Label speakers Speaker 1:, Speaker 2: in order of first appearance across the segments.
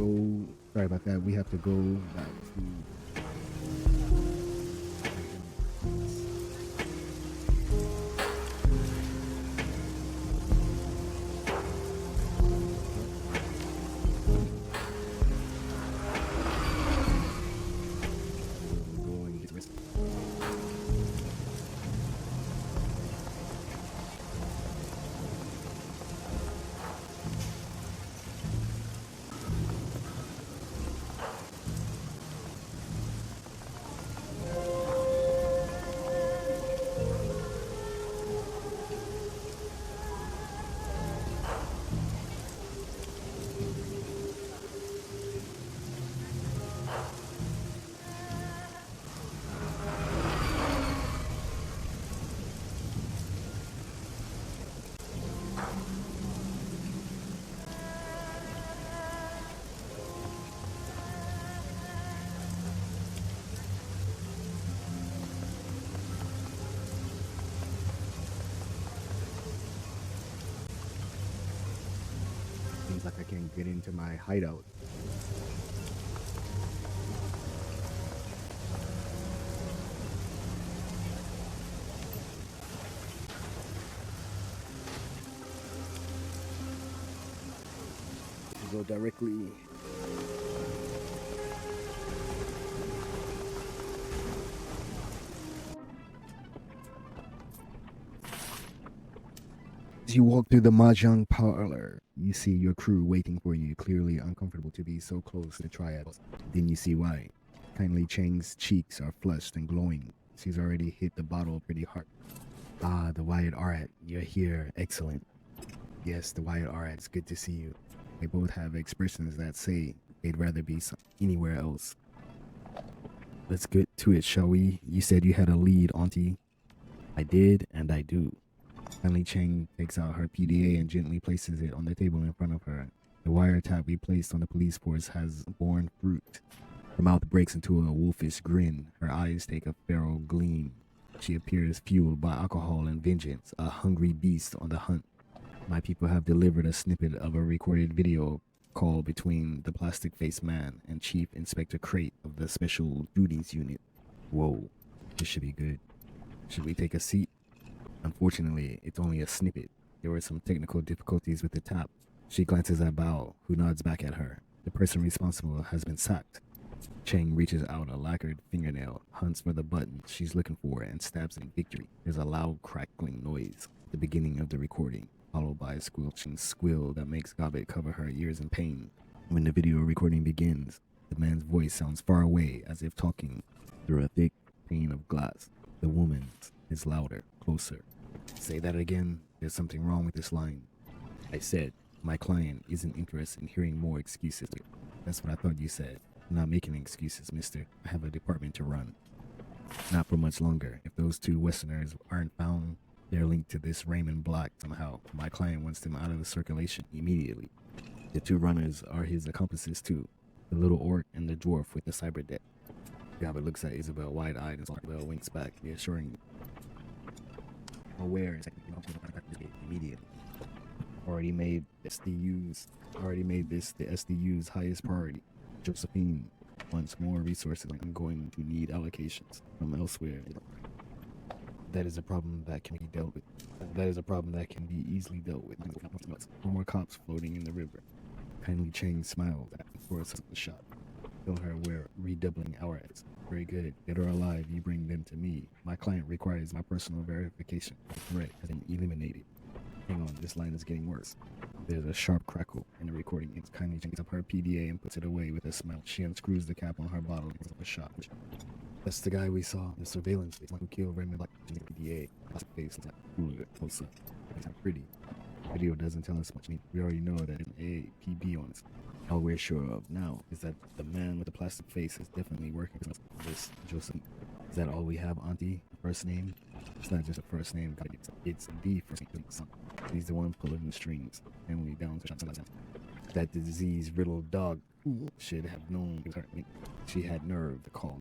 Speaker 1: go. Sorry about that. We have to go back to. Seems like I can't get into my hideout. Go directly. As you walk through the mahjong parlor, you see your crew waiting for you, clearly uncomfortable to be so close to the triad. Then you see why. Kindly Chang's cheeks are flushed and glowing. She's already hit the bottle pretty hard. Ah, the Wyatt Arat, you're here. Excellent. Yes, the Wyatt Arat, it's good to see you. They both have expressions that say they'd rather be anywhere else. Let's get to it, shall we? You said you had a lead, Auntie. I did, and I do. Finally, Chang takes out her PDA and gently places it on the table in front of her. The wiretap we placed on the police force has borne fruit. Her mouth breaks into a wolfish grin. Her eyes take a feral gleam. She appears fueled by alcohol and vengeance, a hungry beast on the hunt. My people have delivered a snippet of a recorded video call between the plastic-faced man and Chief Inspector Crate of the Special Duties Unit. Whoa, this should be good. Should we take a seat? Unfortunately, it's only a snippet. There were some technical difficulties with the tap. She glances at Bao, who nods back at her. The person responsible has been sacked. Chang reaches out a lacquered fingernail, hunts for the button she's looking for, and stabs in victory. There's a loud crackling noise at the beginning of the recording, followed by a squelching squeal that makes Gobbet cover her ears in pain. When the video recording begins, the man's voice sounds far away, as if talking through a thick pane of glass. The woman's is louder, closer. Say that again. There's something wrong with this line. I said, my client isn't interested in hearing more excuses. That's what I thought you said. I'm not making excuses, mister. I have a department to run. Not for much longer. If those two Westerners aren't found, they're linked to this Raymond Black somehow. My client wants them out of the circulation immediately. The two runners are his accomplices too. The little orc and the dwarf with the cyber deck. Gobbet looks at Isabel wide-eyed and Isabel winks back, reassuring aware and immediately. Already made this the SDU's highest priority. Josephine wants more resources. I'm going to need allocations from elsewhere. That is a problem that can be dealt with. That is a problem that can be easily dealt with. No more cops floating in the river. Kindly Chang smiled before a shot. Tell her we're redoubling our efforts. Very good. Dead or alive, you bring them to me. My client requires my personal verification. The threat has been eliminated. Hang on, this line is getting worse. There's a sharp crackle in the recording. It's kindly takes up her PDA and puts it away with a smile. She unscrews the cap on her bottle and gives up a shot. That's the guy we saw in the surveillance. The one who killed Raymond Black in the PDA. Plastic face, cooler, closer. It's not pretty. The video doesn't tell us much. We already know that an APB on it. All we're sure of now is that the man with the plastic face is definitely working with this Joseph. Is that all we have, Auntie? First name? It's not just a first name, it's the first name. He's the one pulling the strings. Family down to that disease-riddled dog should have known. She had nerve to call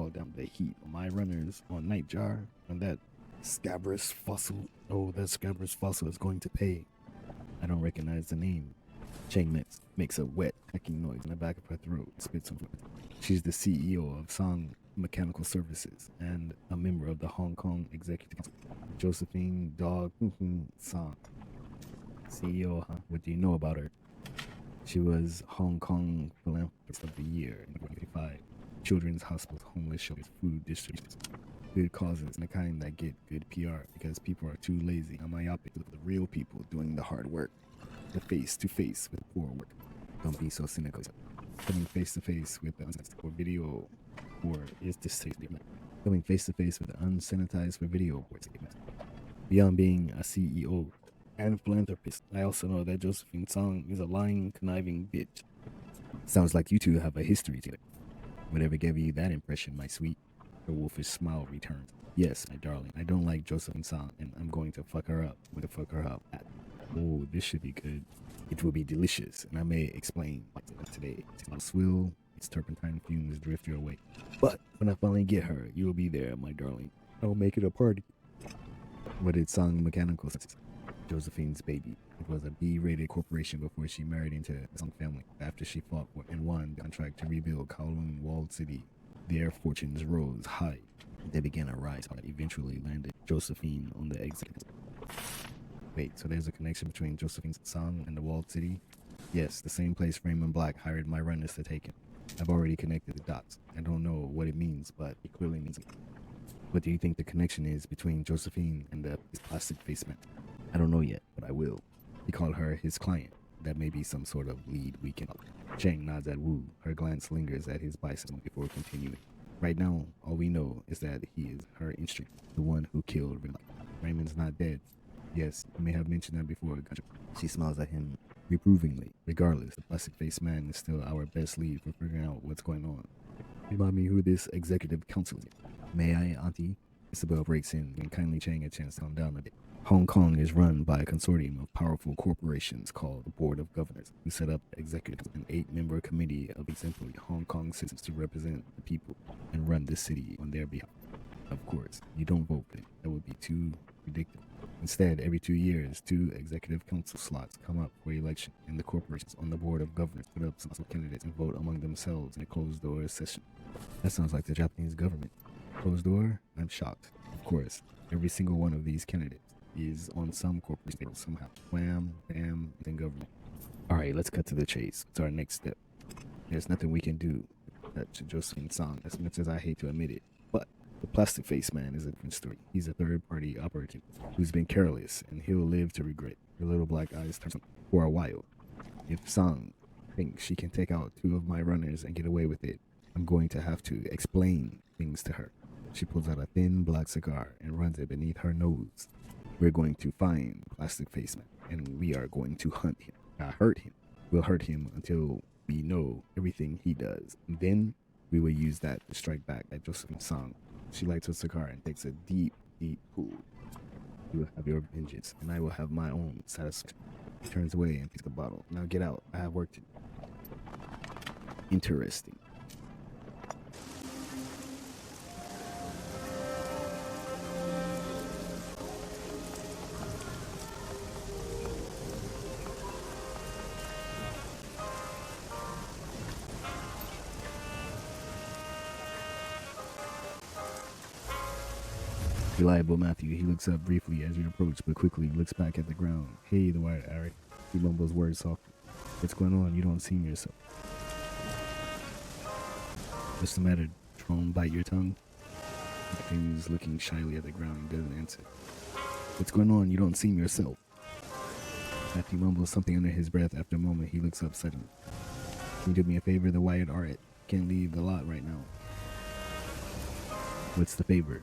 Speaker 1: down the heat on my runners on Nightjar, and that scabrous fossil. Oh, that scabrous fossil is going to pay. I don't recognize the name. Cheng makes a wet, hacking noise in the back of her throat, spits on foot. She's the CEO of Song Mechanical Services and a member of the Hong Kong Executive Council. Josephine Dog Song. CEO, huh? What do you know about her? She was Hong Kong Philanthropist of the Year in 1955. Children's hospitals, homeless shelters, food distributions, good causes, and the kind that get good PR because people are too lazy and myopic with the real people doing the hard work. The face to face with poor work. Don't be so cynical. Coming face to face with the unsanitized for video, or is this statement? Coming face to face with the unsanitized for video board statement. Beyond being a CEO and philanthropist, I also know that Josephine Song is a lying, conniving bitch. Sounds like you two have a history together. Whatever gave you that impression, my sweet? Her wolfish smile returns. Yes, my darling, I don't like Josephine Song, and I'm going to fuck her up. What to fuck her up at? Oh, this should be good. It will be delicious, and I may explain today. I'll swill, its turpentine fumes drift your way. But when I finally get her, you will be there, my darling. I'll make it a party. What did Song Mechanical say? Josephine's baby. It was a B-rated corporation before she married into the Song family. After she fought and won the contract to rebuild Kowloon Walled City, their fortunes rose high. They began a rise that eventually landed Josephine on the executive. Wait, so there's a connection between Josephine Song and the Walled City? Yes, the same place Raymond Black hired my runners to take him. I've already connected the dots. I don't know what it means, but it clearly means it. What do you think the connection is between Josephine and the plastic face man? I don't know yet, but I will. He called her his client. That may be some sort of lead we can. Cheng nods at Wu. Her glance lingers at his bicep before continuing. Right now, all we know is that he is her instrument, the one who killed Raymond. Raymond's not dead. Yes, you may have mentioned that before. She smiles at him reprovingly. Regardless, the plastic face man is still our best lead for figuring out what's going on. Remind me who this executive council is. May I, Auntie? Isabel breaks in and kindly Cheng a chance to calm down a bit. Hong Kong is run by a consortium of powerful corporations called the Board of Governors, who set up executives, an 8-member committee of exemplary Hong Kong citizens to represent the people and run this city on their behalf. Of course, you don't vote for them. That would be too ridiculous. Instead, every 2 years, 2 executive council slots come up for election, and the corporations on the Board of Governors put up some candidates and vote among themselves in a closed-door session. That sounds like the Japanese government. Closed door? I'm shocked. Of course, every single one of these candidates is on some corporation somehow. Wham, bam, and government. Alright, let's cut to the chase. What's our next step? There's nothing we can do to Josephine Song, as much as I hate to admit it. But the plastic face man is a different story. He's a third-party operative who's been careless, and he'll live to regret. Her little black eyes turn for a while. If Song thinks she can take out 2 of my runners and get away with it, I'm going to have to explain things to her. She pulls out a thin black cigar and runs it beneath her nose. We're going to find Plastic Face Man, and we are going to hunt him. Hurt him. We'll hurt him until we know everything he does. And then we will use that to strike back at Josephine Song. She lights her cigar and takes a deep, deep pull. You will have your vengeance, and I will have my own satisfaction. She turns away and picks the bottle. Now get out. I have work to do. Interesting. Reliable Matthew. He looks up briefly as you approach, but quickly looks back at the ground. Hey, the white Eric. He mumbles words softly. What's going on? You don't seem yourself. What's the matter? Trone, bite your tongue? Matthew's looking shyly at the ground. He doesn't answer. What's going on? You don't seem yourself. Matthew mumbles something under his breath. After a moment, he looks up suddenly. Can you do me a favor? The white Art can't leave the lot right now. What's the favor?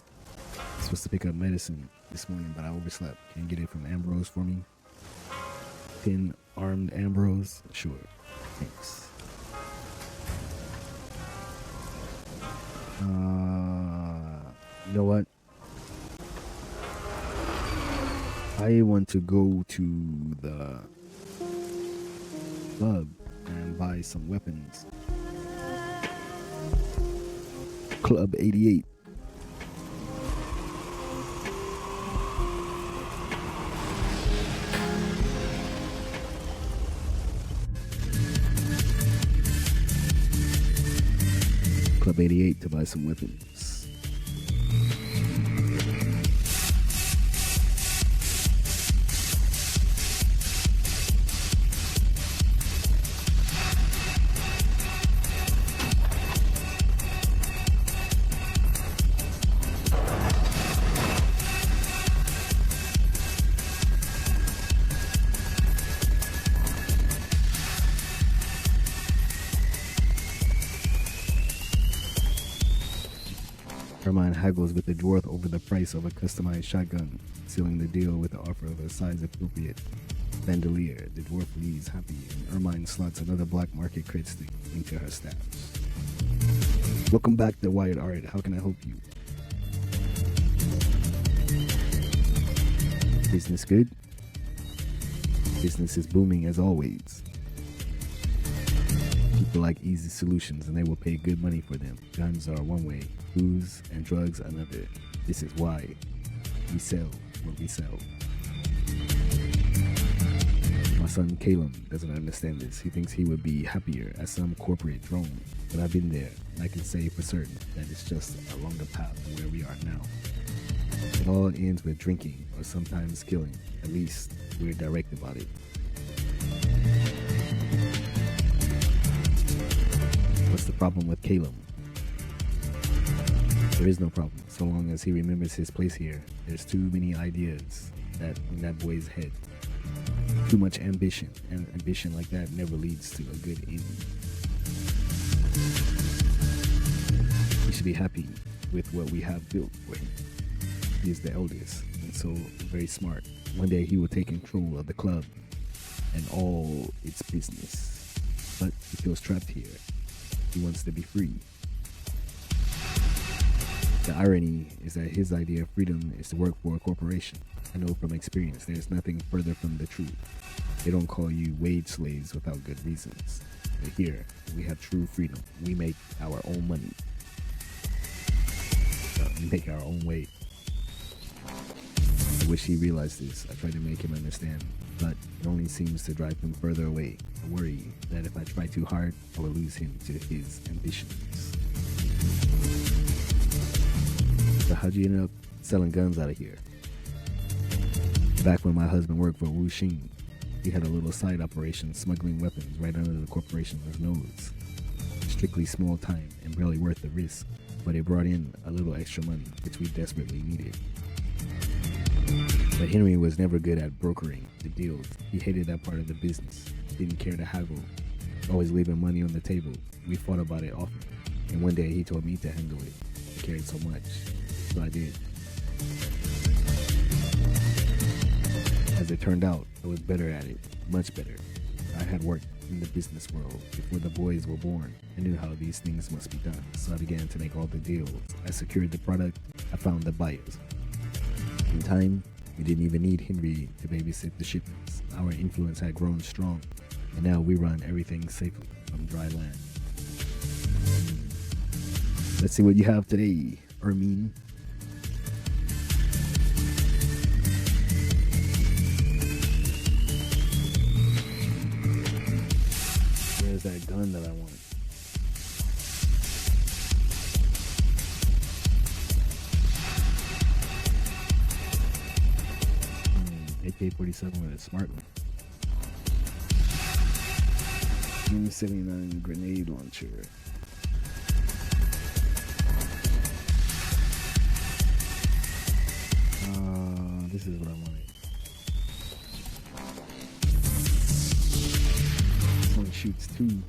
Speaker 1: I'm supposed to pick up medicine this morning, but I overslept. Can you get it from Ambrose for me? 10 armed Ambrose? Sure. Thanks. You know what? I want to go to the club and buy some weapons. Club 88. Club 88 to buy some weapons. Ermine haggles with the dwarf over the price of a customized shotgun, sealing the deal with the offer of a size-appropriate bandolier. The dwarf leaves happy, and Ermine slots another black market crate stick into her stash. Welcome back to Wyatt Art. How can I help you? Business good? Business is booming as always. People like easy solutions and they will pay good money for them. Guns are one way, booze and drugs another. This is why we sell what we sell. My son Caleb doesn't understand this. He thinks he would be happier as some corporate drone, but I've been there and I can say for certain that it's just a longer path to where we are now. It all ends with drinking or sometimes killing. At least we're direct about it. What's the problem with Caleb? There is no problem, so long as he remembers his place here. There's too many ideas in that boy's head. Too much ambition, and ambition like that never leads to a good end. He should be happy with what we have built for him. He is the eldest, and so very smart. One day he will take control of the club and all its business. But he feels trapped here. He wants to be free. The irony is that his idea of freedom is to work for a corporation. I know from experience there's nothing further from the truth. They don't call you wage slaves without good reasons. But here, we have true freedom. We make our own money. We make our own way. I wish he realized this. I tried to make him understand, but it only seems to drive him further away. I worry that if I try too hard, I will lose him to his ambitions. So how'd you end up selling guns out of here? Back when my husband worked for Wuxing, he had a little side operation smuggling weapons right under the corporation's nose. Strictly small time and barely worth the risk, but it brought in a little extra money, which we desperately needed. But Henry was never good at brokering the deals. He hated that part of the business, didn't care to haggle, always leaving money on the table. We fought about it often, and one day he told me to handle it. He cared so much, so I did. As it turned out, I was better at it, much better. I had worked in the business world before the boys were born. I knew how these things must be done, so I began to make all the deals. I secured the product, I found the buyers. In time, we didn't even need Henry to babysit the shipments. Our influence had grown strong, and now we run everything safely from dry land. Let's see what you have today, Ermine. Where's that gun that I want? AK-47 with a smart one. M79 grenade launcher. This is what I wanted. This one shoots two.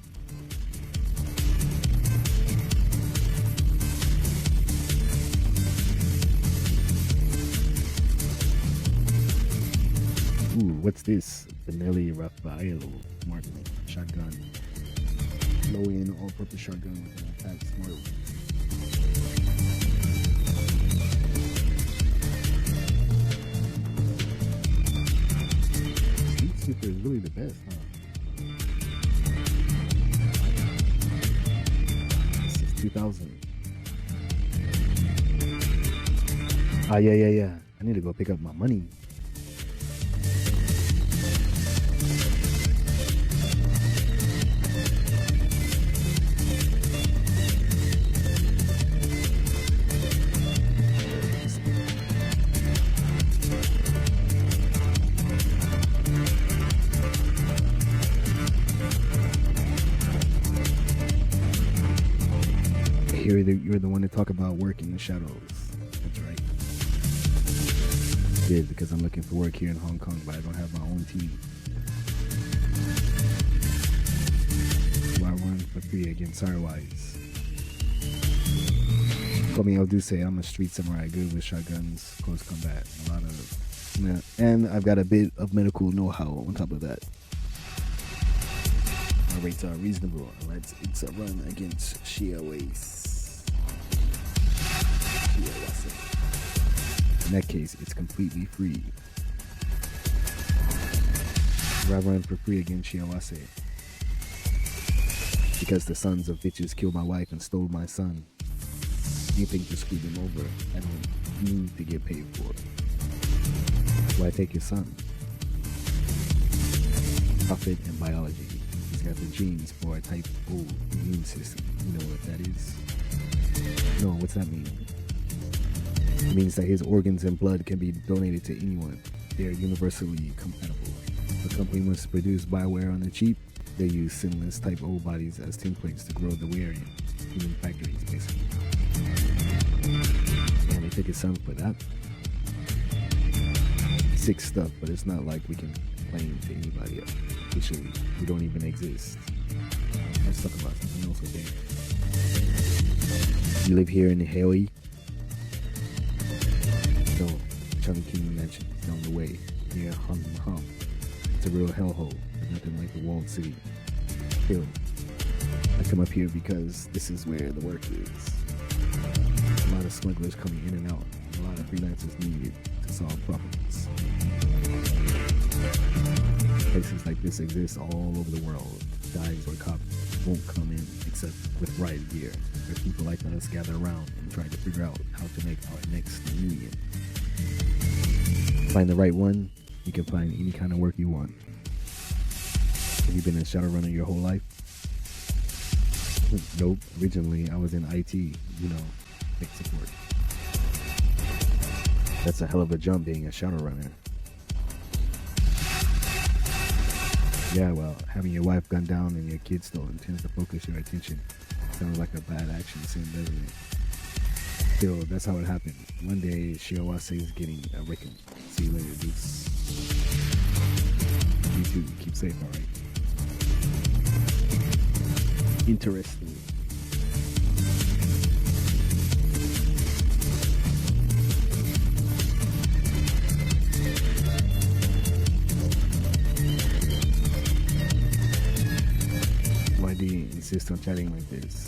Speaker 1: Ooh, what's this? Benelli Raffaello Martin shotgun. Low-end all-purpose shotgun with an attack smart one. Street Sweeper is really the best, huh? This is 2000. Yeah. I need to go pick up my money. hear that you're the one to talk about work in the shadows. That's right. Good, because I'm looking for work here in Hong Kong, but I don't have my own team. So I run for free against Firewise. Call me Dulce. I'm a street samurai, good with shotguns, close combat, and I've got a bit of medical know-how on top of that. My rates are reasonable. It's a run against Shiawase. In that case, it's completely free. I run for free against Shiawase. Because the sons of bitches killed my wife and stole my son. You think to screw them over, I don't need to get paid for it. Why take your son? Profit and biology. He's got the genes for a type O immune system. You know what that is? No, what's that mean? It means that his organs and blood can be donated to anyone. They are universally compatible. The company must produce bioware on the cheap. They use sinless type O bodies as templates to grow the ware in human factories, basically. And they took his son for that. Sick stuff, but it's not like we can claim to anybody else. Officially, we don't even exist. Let's talk about something else, okay? You live here in Hawaii? No, Chungking Mansion is down the way, near Hum Hum. It's a real hellhole, but nothing like the walled city. Still, I come up here because this is where the work is. A lot of smugglers coming in and out, and a lot of freelancers needed to solve problems. Places like this exist all over the world. Guys or cops won't come in except with riot gear, where people like us gather around and try to figure out how to make our next million. Find the right one, you can find any kind of work you want. Have you been a Shadowrunner your whole life? Nope. Originally, I was in IT, tech support. That's a hell of a jump being a Shadowrunner. Yeah, well, having your wife gunned down and your kids stolen tends to focus your attention. Sounds like a bad action scene, doesn't it? Still, that's how it happened. One day, Shiawase is getting a wrecking. See you later, Deuce. You too. Keep safe, alright? Interesting. Why do you insist on chatting like this?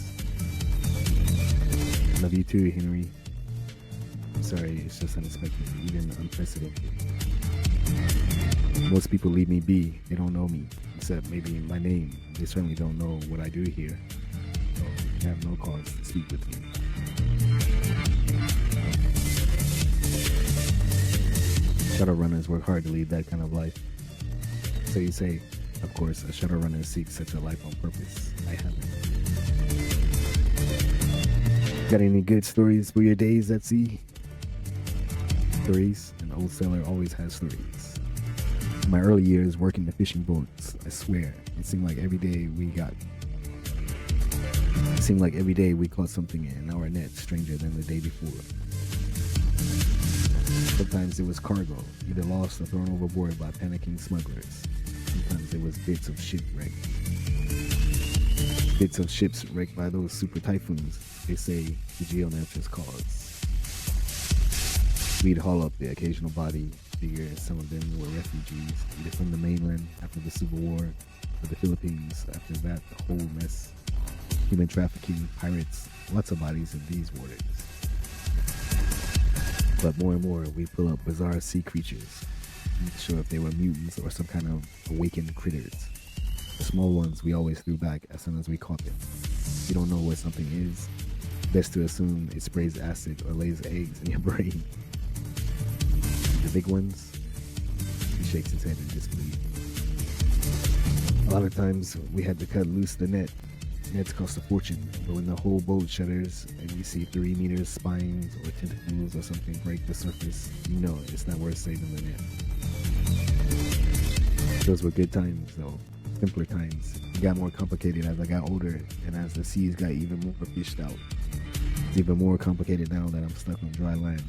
Speaker 1: Love you too, Henry. I'm sorry, it's just unexpected, even unprecedented. Most people leave me be. They don't know me, except maybe my name. They certainly don't know what I do here. So you have no cause to speak with me. Shadowrunners work hard to lead that kind of life. So you say, of course, a Shadowrunner seeks such a life on purpose. I haven't. Got any good stories for your days at sea? Stories? An old sailor always has stories. In my early years working the fishing boats, I swear, it seemed like every day we caught something in our net stranger than the day before. Sometimes it was cargo, either lost or thrown overboard by panicking smugglers. Sometimes it was bits of shipwreck. Bits of ships wrecked by those super typhoons they say the geonauters caused. We'd haul up the occasional body, figure some of them were refugees, either from the mainland after the Civil War, or the Philippines after that, the whole mess. Human trafficking, pirates, lots of bodies in these waters. But more and more, we pull up bizarre sea creatures. Not sure if they were mutants or some kind of awakened critters. The small ones we always threw back as soon as we caught them. If you don't know what something is, best to assume it sprays acid or lays eggs in your brain. The big ones, he shakes his head in disbelief. A lot of times we had to cut loose the net. Nets cost a fortune, but when the whole boat shudders and you see 3 meters spines or tentacles or something break the surface, you know it's not worth saving the net. Those were good times though, simpler times. It got more complicated as I got older and as the seas got even more fished out. It's even more complicated now that I'm stuck on dry land.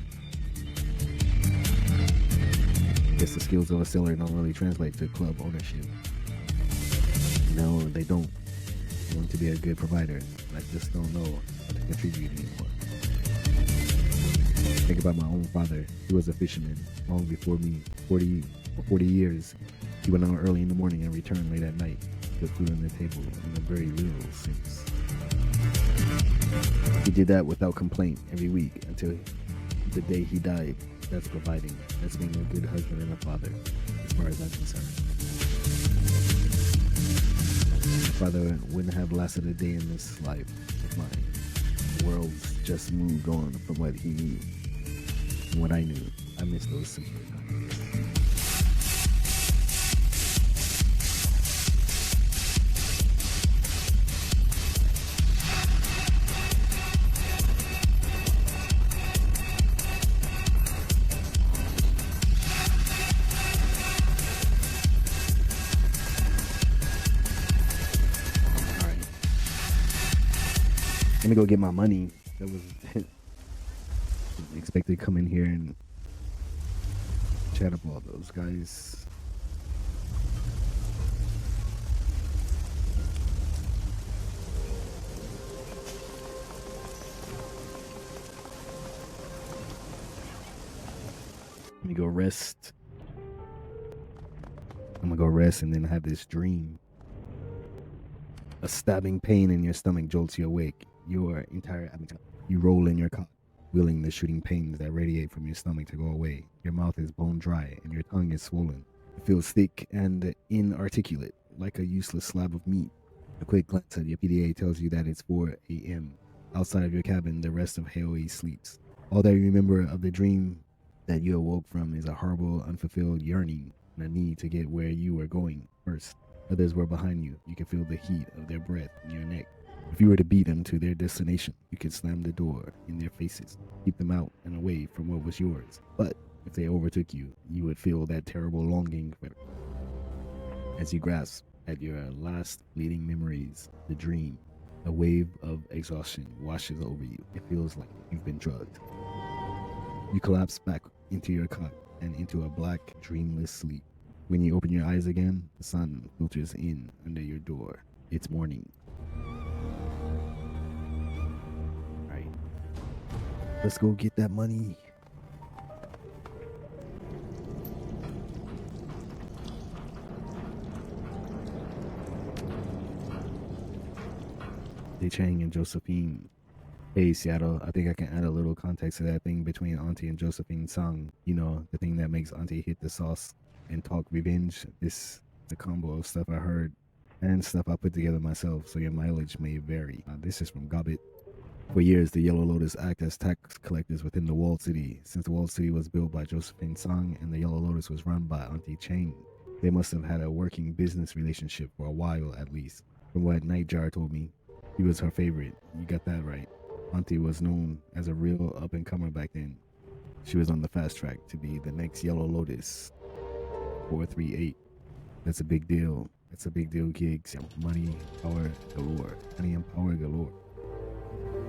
Speaker 1: Guess the skills of a sailor don't really translate to club ownership. No, they don't. I want to be a good provider. I just don't know how to contribute anymore. Think about my own father. He was a fisherman long before me. 40 years. He went out early in the morning and returned late at night. Put food on the table in a very literal sense. He did that without complaint every week until the day he died. That's providing. That's being a good husband and a father, as far as I'm concerned. My father wouldn't have lasted a day in this life of mine. The world's just moved on from what he knew and what I knew. I miss those simpler times. Let me go get my money. That was expected to come in here and chat about those guys. Let me go rest. I'm gonna go rest and then have this dream. A stabbing pain in your stomach jolts you awake. Your entire you roll in your cot, willing the shooting pains that radiate from your stomach to go away. Your mouth is bone dry and your tongue is swollen. It feels thick and inarticulate, like a useless slab of meat. A quick glance at your PDA tells you that it's 4 a.m. Outside of your cabin, the rest of Haoi sleeps. All that you remember of the dream that you awoke from is a horrible, unfulfilled yearning and a need to get where you were going first. Others were behind you. You could feel the heat of their breath in your neck. If you were to beat them to their destination, you could slam the door in their faces, keep them out and away from what was yours. But if they overtook you, you would feel that terrible longing for it. As you grasp at your last fleeting memories, the dream, a wave of exhaustion washes over you. It feels like you've been drugged. You collapse back into your cot and into a black, dreamless sleep. When you open your eyes again, the sun filters in under your door. It's morning. Alright. Let's go get that money. Chang and Josephine. Hey, Seattle, I think I can add a little context to that thing between Auntie and Josephine Sung. You know, the thing that makes Auntie hit the sauce and talk revenge. This the combo of stuff I heard and stuff I put together myself, so your mileage may vary. This is from Gobbit. For years, the Yellow Lotus act as tax collectors within the walled city. Since the walled city was built by Josephine Sung and the Yellow Lotus was run by Auntie Chang, they must have had a working business relationship for a while at least. From what Nightjar told me, he was her favorite. You got that right. Auntie was known as a real up-and-comer back then. She was on the fast track to be the next Yellow Lotus. 438. That's a big deal. That's a big deal, gigs. Money, power galore. Money and power galore.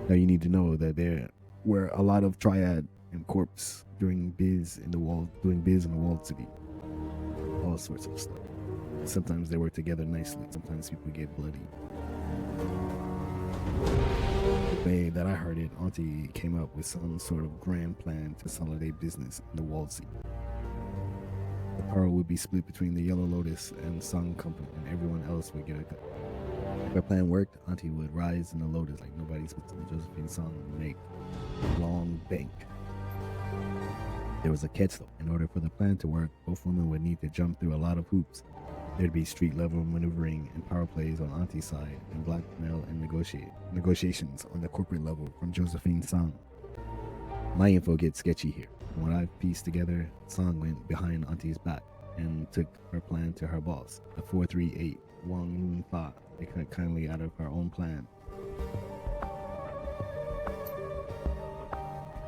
Speaker 1: Now you need to know that there were a lot of triad and corpse doing biz in the walled city. All sorts of stuff. Sometimes they work together nicely. Sometimes people get bloody. The way that I heard it, Auntie came up with some sort of grand plan to consolidate business in the walled city. The power would be split between the Yellow Lotus and Sung Company, and everyone else would get a cut. If her plan worked, Auntie would rise in the Lotus like nobody's business. Josephine Sung would make a long bank. There was a catch though. In order for the plan to work, both women would need to jump through a lot of hoops. There'd be street level maneuvering and power plays on Auntie's side, and blackmail and negotiations on the corporate level from Josephine Sung. My info gets sketchy here. From what I've pieced together, Sung went behind Auntie's back and took her plan to her boss, the 438 Wang Lun Fa. They cut kindly out of her own plan.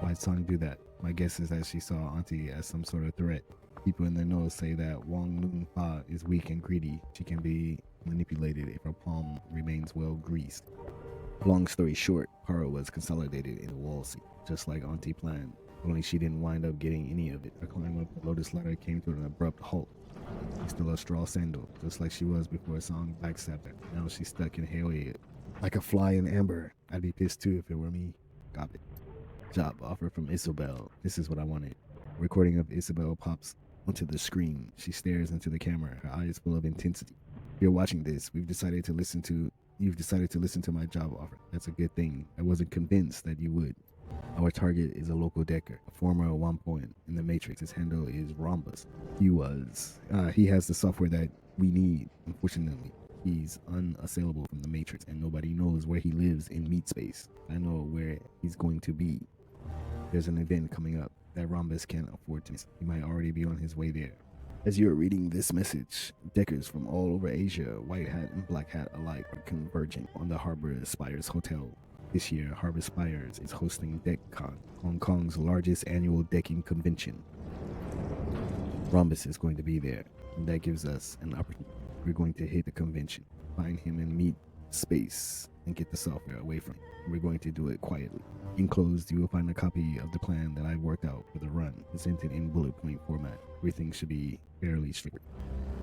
Speaker 1: Why'd Sung do that? My guess is that she saw Auntie as some sort of threat. People in the know say that Wang Lun Fa is weak and greedy. She can be manipulated if her palm remains well greased. Long story short, power was consolidated in the wall seat, just like Auntie planned. Only she didn't wind up getting any of it. Her climb up the Lotus ladder came to an abrupt halt. She's still a straw sandal, just like she was before Song backstabbed her. Now she's stuck in Haley like a fly in amber. I'd be pissed too if it were me. Got it. Job offer from Isabel. This is what I wanted. A recording of Isabel pops onto the screen. She stares into the camera, her eyes full of intensity. If you're watching this, you've decided to listen to my job offer. That's a good thing. I wasn't convinced that you would. Our target is a local decker, a former 1 point in the Matrix. His handle is Rhombus. He has the software that we need. Unfortunately, he's unassailable from the Matrix, and nobody knows where he lives in meat space. I know where he's going to be. There's an event coming up that Rhombus can't afford to miss. He might already be on his way there. As you're reading this message, deckers from all over Asia, white hat and black hat alike, are converging on the Harbor Spires Hotel. This year, Harbor Spires is hosting DeckCon, Hong Kong's largest annual decking convention. Rhombus is going to be there, and that gives us an opportunity. We're going to hit the convention, find him in meat space, and get the software away from him. We're going to do it quietly. Enclosed, you will find a copy of the plan that I worked out for the run, presented in bullet point format. Everything should be fairly strict.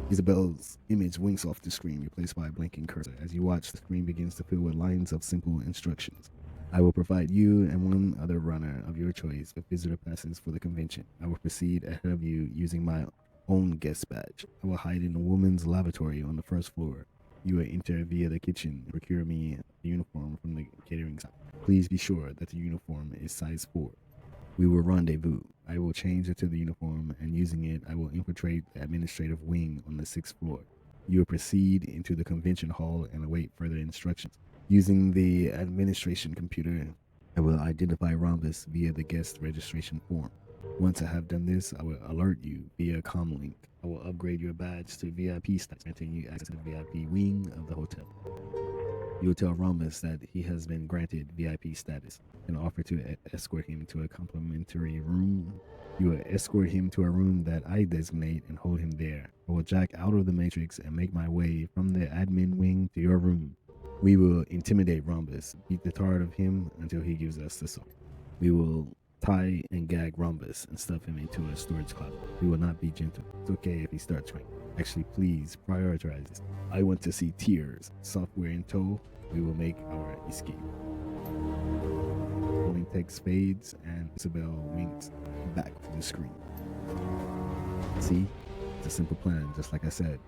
Speaker 1: Isabel's image winks off the screen, replaced by a blinking cursor. As you watch, the screen begins to fill with lines of simple instructions. I will provide you and one other runner of your choice with visitor passes for the convention. I will proceed ahead of you using my own guest badge. I will hide in a woman's lavatory on the first floor. You will enter via the kitchen and procure me a uniform from the catering side. Please be sure that the uniform is size 4. We will rendezvous. I will change into the uniform, and using it, I will infiltrate the administrative wing on the 6th floor. You will proceed into the convention hall and await further instructions. Using the administration computer, I will identify Rhombus via the guest registration form. Once I have done this, I will alert you via comlink. I will upgrade your badge to VIP status, granting you access to the VIP wing of the hotel. You will tell Rhombus that he has been granted VIP status and offer to escort him to a complimentary room. You will escort him to a room that I designate and hold him there. I will jack out of the Matrix and make my way from the admin wing to your room. We will intimidate Rhombus, beat the tar out of him until he gives us the soul. We will tie and gag Rhombus and stuff him into a storage closet. We will not be gentle. It's okay if he starts crying. Actually, please prioritize this. I want to see tears. Software in tow. We will make our escape. Rolling text fades and Isabel winks back to the screen. See? It's a simple plan, just like I said.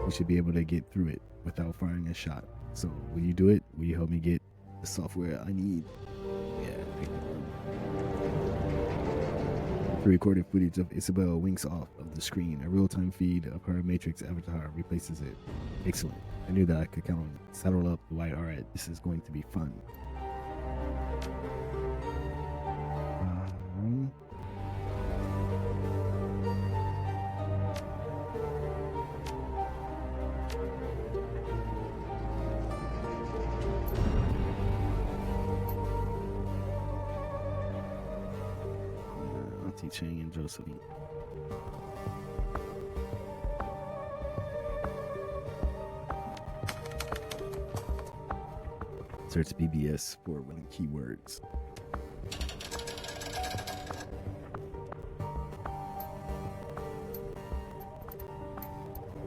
Speaker 1: We should be able to get through it without firing a shot. So, will you do it? Will you help me get the software I need? Yeah. The recorded footage of Isabel winks off of the screen. A real-time feed of her Matrix avatar replaces it. Excellent. I knew that I could count on it. Saddle up, White. Alright, this is going to be fun. Auntie Chang and Josephine. Search BBS for winning keywords.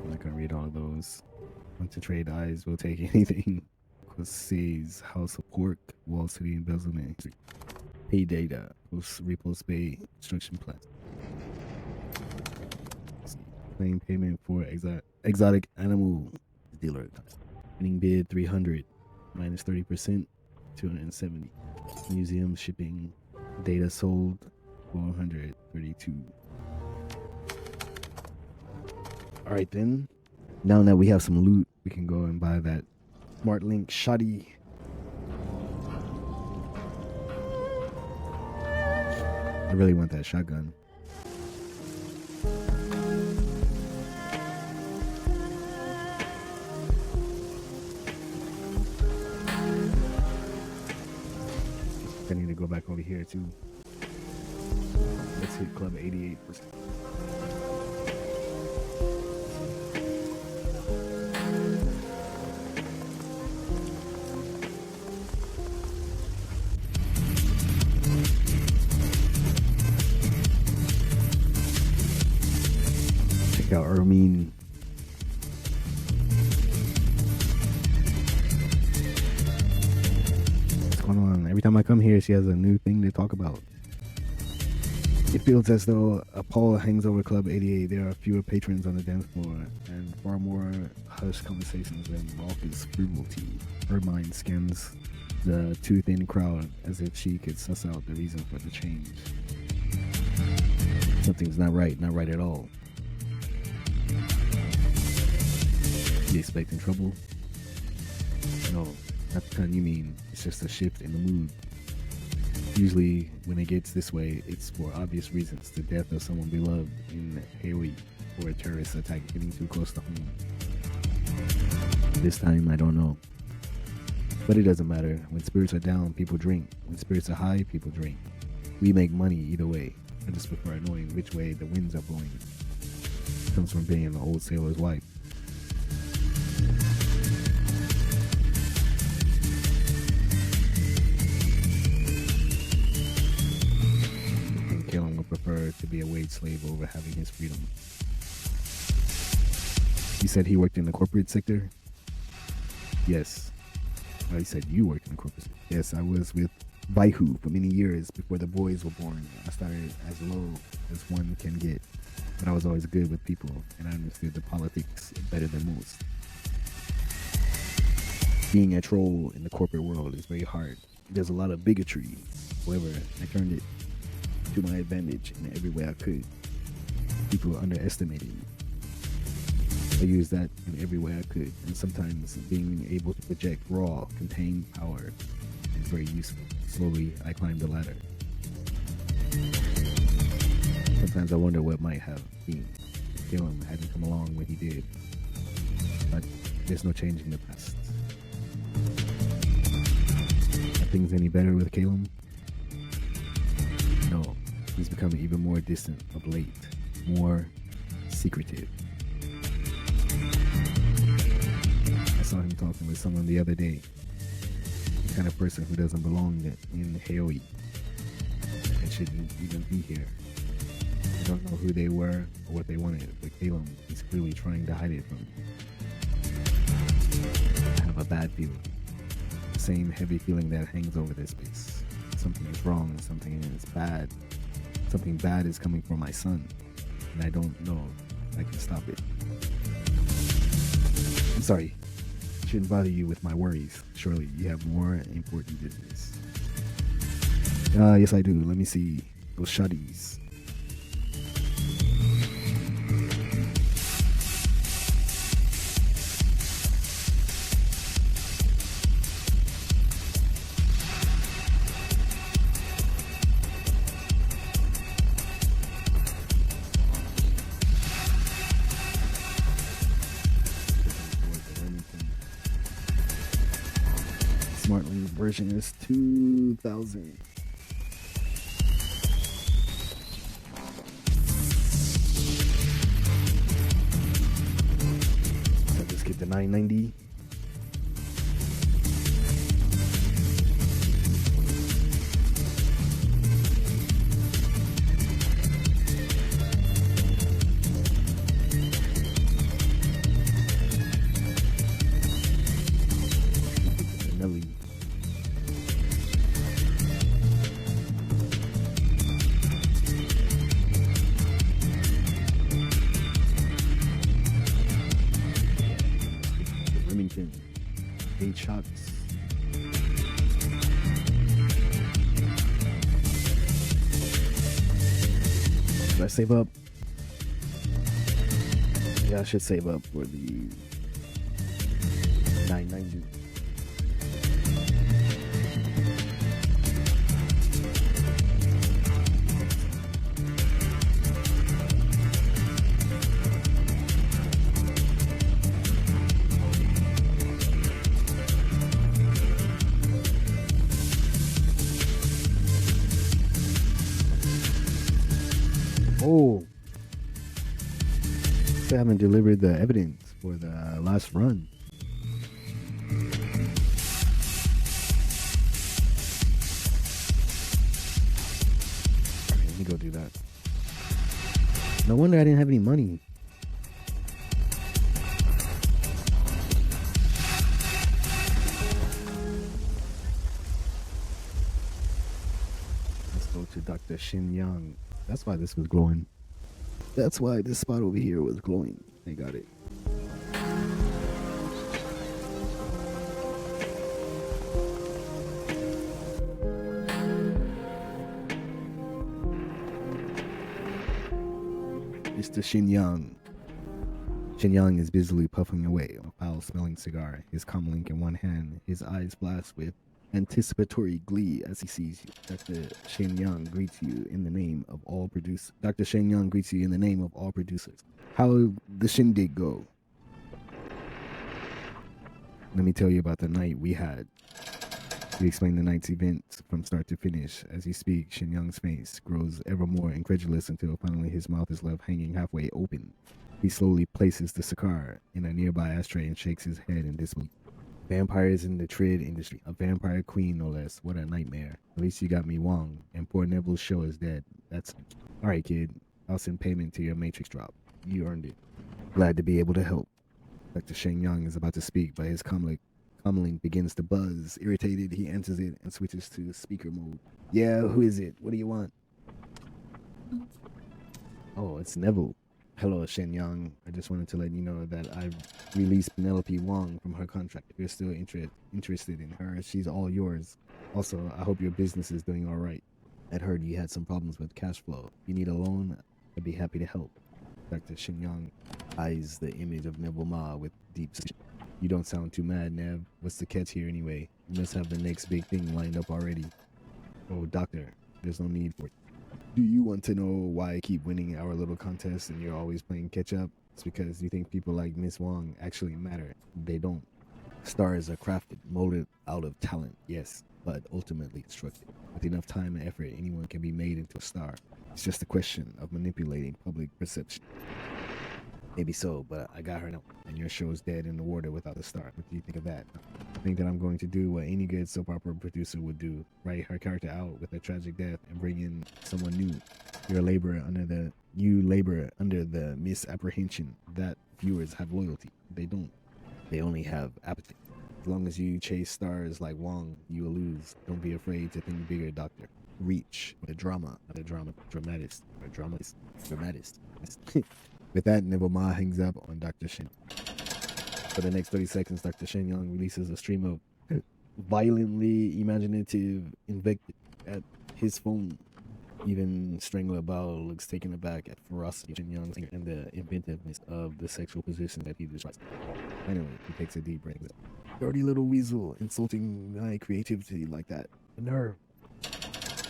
Speaker 1: I'm not gonna read all of those. Want to trade eyes, will take anything. Says House of Pork, Wall City embezzlement. Pay data, repost pay, instruction plan. Claim payment for exotic animal dealer. Winning bid 300. Minus 30%, 270. Museum shipping, data sold, 432. All right then. Now that we have some loot, we can go and buy that Smart Link shoddy. I really want that shotgun. I need to go back over here too. Let's hit club 88%. I mean, what's going on? Every time I come here, she has a new thing to talk about. It feels as though a pall hangs over Club 88. There are fewer patrons on the dance floor and far more hushed conversations and raucous frivolity. Her mind scans the too thin crowd as if she could suss out the reason for the change. Something's not right at all. You expecting trouble? No, not the kind you mean. It's just a shift in the mood. Usually, when it gets this way, it's for obvious reasons. The death of someone beloved in Hawaii, or a terrorist attack getting too close to home. This time, I don't know. But it doesn't matter. When spirits are down, people drink. When spirits are high, people drink. We make money either way. I just prefer knowing which way the winds are blowing. It comes from being an old sailor's wife. Caleb would prefer to be a wage slave over having his freedom. You said he worked in the corporate sector? Yes. Oh, he said you worked in the corporate sector. Yes, I was with Baihu for many years before the boys were born. I started as low as one can get, but I was always good with people and I understood the politics better than most. Being a troll in the corporate world is very hard. There's a lot of bigotry. However, I turned it to my advantage in every way I could. People underestimated me. I used that in every way I could, and sometimes being able to project raw, contained power is very useful. Slowly, I climbed the ladder. Sometimes I wonder what might have been if Caleb hadn't come along when he did. But there's no changing the past. Are things any better with Caleb? No. He's becoming even more distant of late, more secretive. I saw him talking with someone the other day, the kind of person who doesn't belong in Hawaii and shouldn't even be here. I don't know who they were or what they wanted, but Caleb is clearly trying to hide it from me. I have a bad feeling, the same heavy feeling that hangs over this place. Something is wrong, something is bad. Something bad is coming for my son, and I don't know if I can stop it. I'm sorry. I shouldn't bother you with my worries. Surely you have more important business. Yes, I do. Let me see those shotties. Version is 2000. So just get the 990. Shots. Should I save up? Yeah, I should save up for the 990. Oh, they haven't delivered the evidence for the last run. Let me go do that. No wonder I didn't have any money. Dr. Shin Yang. That's why this was glowing. That's why this spot over here was glowing. I got it. Mr. Shin Yang. Shin Yang is busily puffing away on a foul-smelling cigar, his comlink in one hand, his eyes blast with anticipatory glee as he sees you. Dr. Shin Yang greets you in the name of all producers. Dr. Shin Yang greets you in the name of all producers. How the shindig go? Let me tell you about the night we had. You explain the night's events from start to finish. As you speak, Shin Yang's face grows ever more incredulous until finally his mouth is left hanging halfway open. He slowly places the cigar in a nearby ashtray and shakes his head in disbelief. Vampires in the trade industry. A vampire queen, no less. What a nightmare. At least you got me Wong, and poor Neville's show is dead. That's... Alright, kid. I'll send payment to your matrix drop. You earned it. Glad to be able to help. Dr. Shen Yang is about to speak, but his comlink begins to buzz. Irritated, he enters it and switches to speaker mode. Yeah, who is it? What do you want? Oh, it's Neville. Hello, Shen Yang. I just wanted to let you know that I've released Penelope Wong from her contract. If you're still interested in her, she's all yours. Also, I hope your business is doing all right. I'd heard you had some problems with cash flow. If you need a loan, I'd be happy to help. Dr. Shen Yang eyes the image of Neville Ma with deep suspicion. You don't sound too mad, Nev. What's the catch here anyway? You must have the next big thing lined up already. Oh, doctor, there's no need for it. Do you want to know why I keep winning our little contests and you're always playing catch up? It's because you think people like Miss Wong actually matter. They don't. Stars are crafted, molded out of talent, yes, but ultimately constructed. With enough time and effort, anyone can be made into a star. It's just a question of manipulating public perception. Maybe so, but I got her now. And your show's dead in the water without a star. What do you think of that? I think that I'm going to do what any good soap opera producer would do. Write her character out with a tragic death and bring in someone new. You labor under the misapprehension that viewers have loyalty. They don't. They only have appetite. As long as you chase stars like Wong, you will lose. Don't be afraid to think bigger, Doctor. Reach the drama, dramatist. With that, Neville Ma hangs up on Dr. Shen. For the next 30 seconds, Dr. Shen Yang releases a stream of violently imaginative invective at his phone. Even Strangler Bao looks taken aback at ferocity of Shen Yang's anger and the inventiveness of the sexual position that he describes. Finally, he takes a deep breath. Dirty little weasel, insulting my creativity like that. The nerve.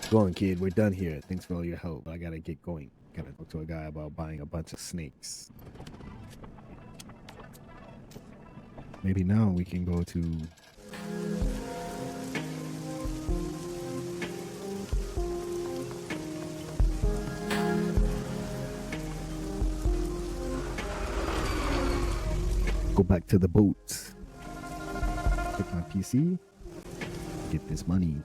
Speaker 1: Go on, kid. We're done here. Thanks for all your help, but I gotta get going. Gotta talk to a guy about buying a bunch of snakes. Maybe now we can go to... Go back to the boat. Pick my PC. Get this money.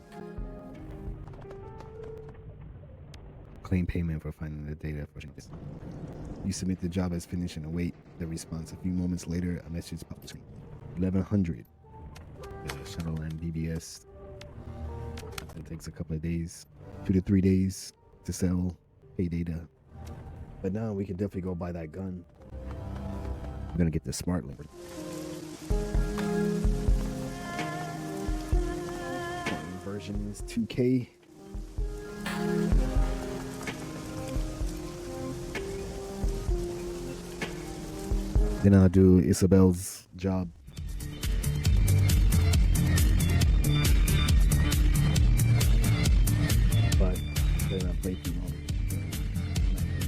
Speaker 1: Claim payment for finding the data for this. You submit the job as finished and await the response. A few moments later, a message pops up. 1100. The Shadowrun BBS. It takes a couple of days, 2 to 3 days to sell pay data. But now we can definitely go buy that gun. I'm gonna get the smart link. Version is 2K. Then I'll do Isabel's job. But then I'll play too long.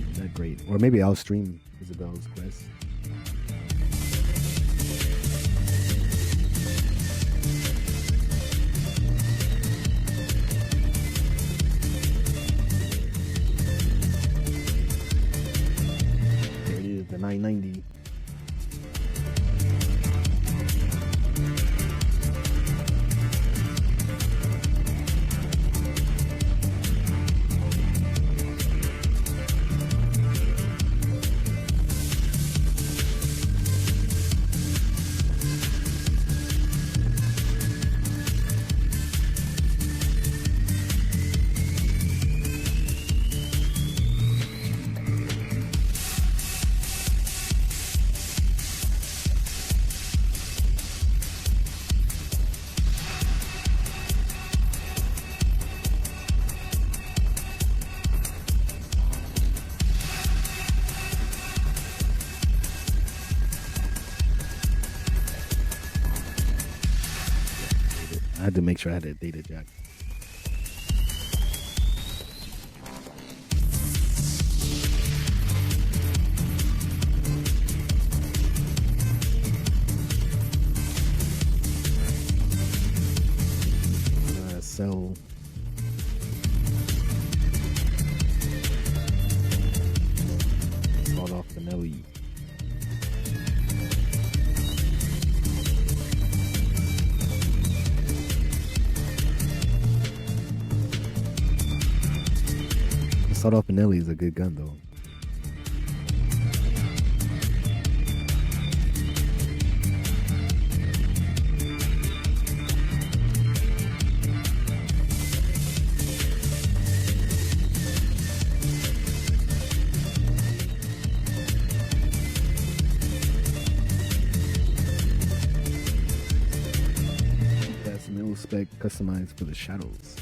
Speaker 1: Not that great. Or maybe I'll stream Isabel's quest. There it is, the 990. I had to make sure I had a data jack. Sell. Start off vanilla. Sawed off vanilla is a good gun though. Spec customized for the shadows.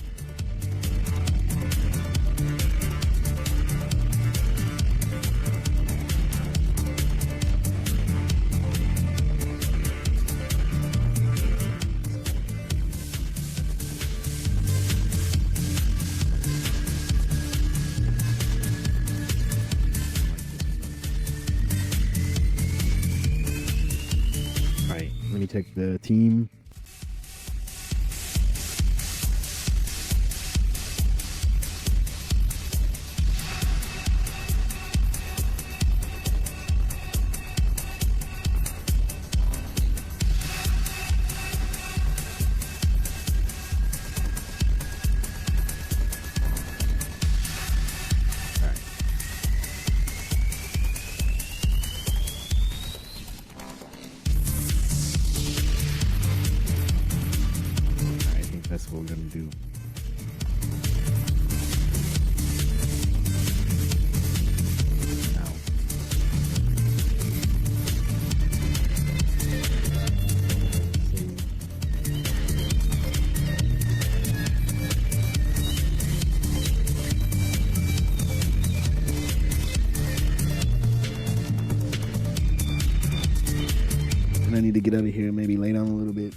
Speaker 1: All right, let me check the team. That's what we're gonna do. Now. And I need to get out of here, maybe lay down a little bit,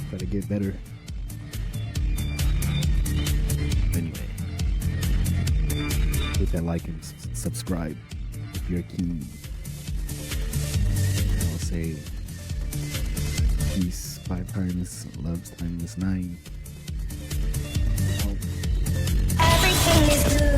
Speaker 1: try to get better. Anyway, hit that like and subscribe if you're keen. I'll say peace 5 times, loves times 9.
Speaker 2: Everything is good.